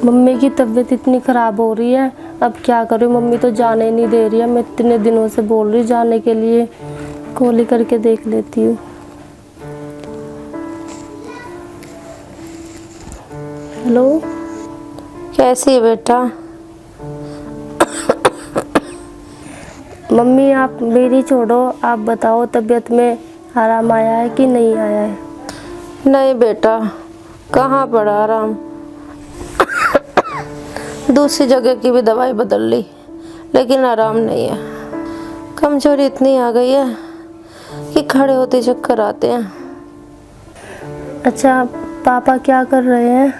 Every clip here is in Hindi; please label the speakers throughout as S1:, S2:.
S1: मम्मी की तबीयत इतनी ख़राब हो रही है, अब क्या करूँ। मम्मी तो जाने नहीं दे रही है। मैं इतने दिनों से बोल रही जाने के लिए। कॉल ही करके देख लेती हूँ। हेलो,
S2: कैसी है बेटा?
S1: मम्मी आप मेरी छोड़ो, आप बताओ तबीयत में आराम आया है कि नहीं आया है?
S2: नहीं बेटा, कहाँ पड़ा आराम। दूसरी जगह की भी दवाई बदल ली, लेकिन आराम नहीं है। कमजोरी इतनी आ गई है कि खड़े होते चक्कर आते हैं।
S1: अच्छा, पापा क्या कर रहे हैं?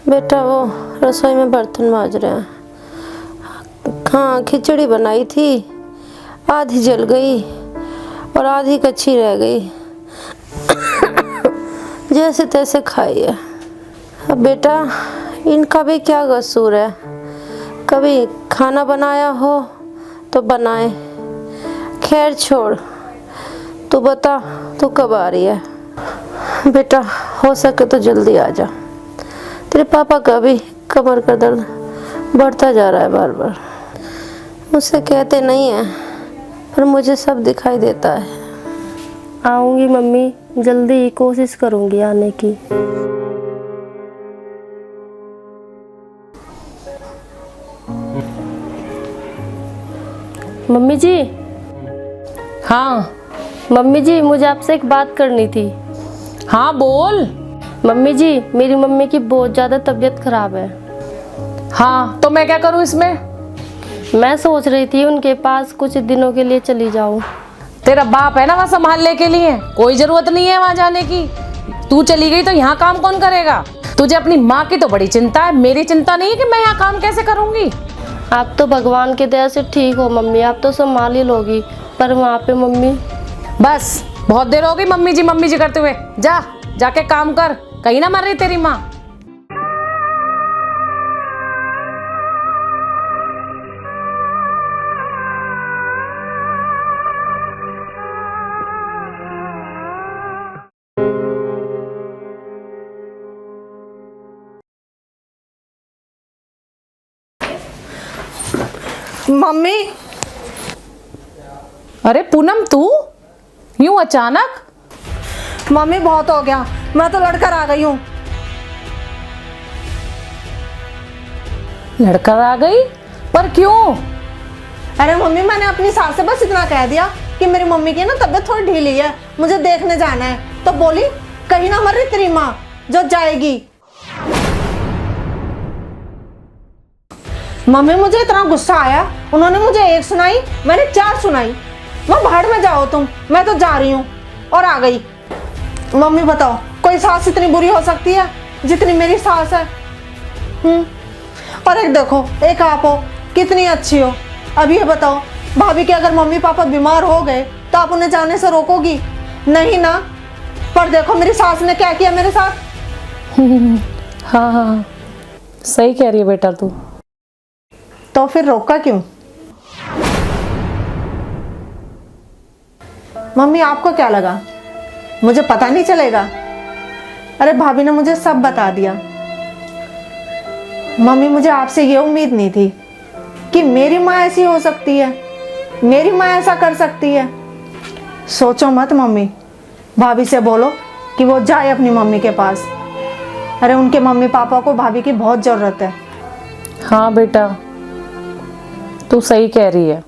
S2: बेटा वो रसोई में बर्तन मांज रहे हैं। हाँ, खिचड़ी बनाई थी, आधी जल गई और आधी कच्ची रह गई। जैसे तैसे खाई है। अब बेटा इनका भी क्या कसूर है, कभी खाना बनाया हो तो बनाए। खैर छोड़, तू बता तू कब आ रही है? बेटा हो सके तो जल्दी आ जा। तेरे पापा का भी कमर का दर्द बढ़ता जा रहा है बार बार। मुझसे कहते नहीं है, पर मुझे सब दिखाई देता है।
S1: आऊँगी मम्मी, जल्दी ही कोशिश करूँगी आने की। मम्मी जी।
S3: हाँ
S1: मम्मी जी, मुझे आपसे एक बात करनी थी।
S3: हाँ बोल।
S1: मम्मी जी, मेरी मम्मी की बहुत ज़्यादा तबीयत खराब है।
S3: हाँ तो मैं क्या करूँ इसमें?
S1: मैं सोच रही थी उनके पास कुछ दिनों के लिए चली जाऊं।
S3: तेरा बाप है ना वहाँ संभालने के लिए, कोई जरूरत नहीं है वहाँ जाने की। तू चली गई तो यहाँ काम कौन करेगा? तुझे अपनी माँ की तो बड़ी चिंता है, मेरी चिंता नहीं है कि मैं यहाँ काम कैसे करूँगी।
S1: आप तो भगवान की दया से ठीक हो मम्मी, आप तो संभाल ही लोगी, पर वहाँ पे मम्मी।
S3: बस बहुत देर हो गई मम्मी जी करते हुए। जाके काम कर, कहीं ना मर रही तेरी माँ।
S4: मम्मी।
S3: अरे पूनम, तू यूं अचानक?
S4: मम्मी बहुत हो गया, मैं तो लड़कर आ गई हूँ।
S3: लड़कर आ गई? पर क्यों?
S4: अरे मम्मी, मैंने अपनी सास से बस इतना कह दिया कि मेरी मम्मी की ना तबीयत थोड़ी ढीली है, मुझे देखने जाना है। तो बोली कहीं ना मर रही तेरी माँ जो जाएगी। मम्मी मुझे इतना गुस्सा आया, उन्होंने मुझे एक सुनाई, मैंने 4 सुनाई। वो भाड़ में जाओ तुम, मैं तो जा रही हूँ। और आ गई। मम्मी बताओ, कोई सास इतनी बुरी हो सकती है जितनी मेरी सास है? और एक देखो, एक आप हो, कितनी अच्छी हो। अब ये बताओ, भाभी के अगर मम्मी पापा बीमार हो गए तो आप उन्हें जाने से रोकोगी? नहीं ना। पर देखो मेरी सास ने क्या किया मेरे साथ।
S3: हाँ, सही कह रही है बेटा तू।
S4: तो फिर रोका क्यों? मम्मी आपको क्या लगा मुझे पता नहीं चलेगा? अरे भाभी ने मुझे सब बता दिया। मम्मी मुझे आपसे ये उम्मीद नहीं थी कि मेरी माँ ऐसी हो सकती है, मेरी माँ ऐसा कर सकती है। सोचो मत मम्मी, भाभी से बोलो कि वो जाए अपनी मम्मी के पास। अरे उनके मम्मी पापा को भाभी की बहुत जरूरत है।
S3: हाँ बेटा, तू सही कह रही है।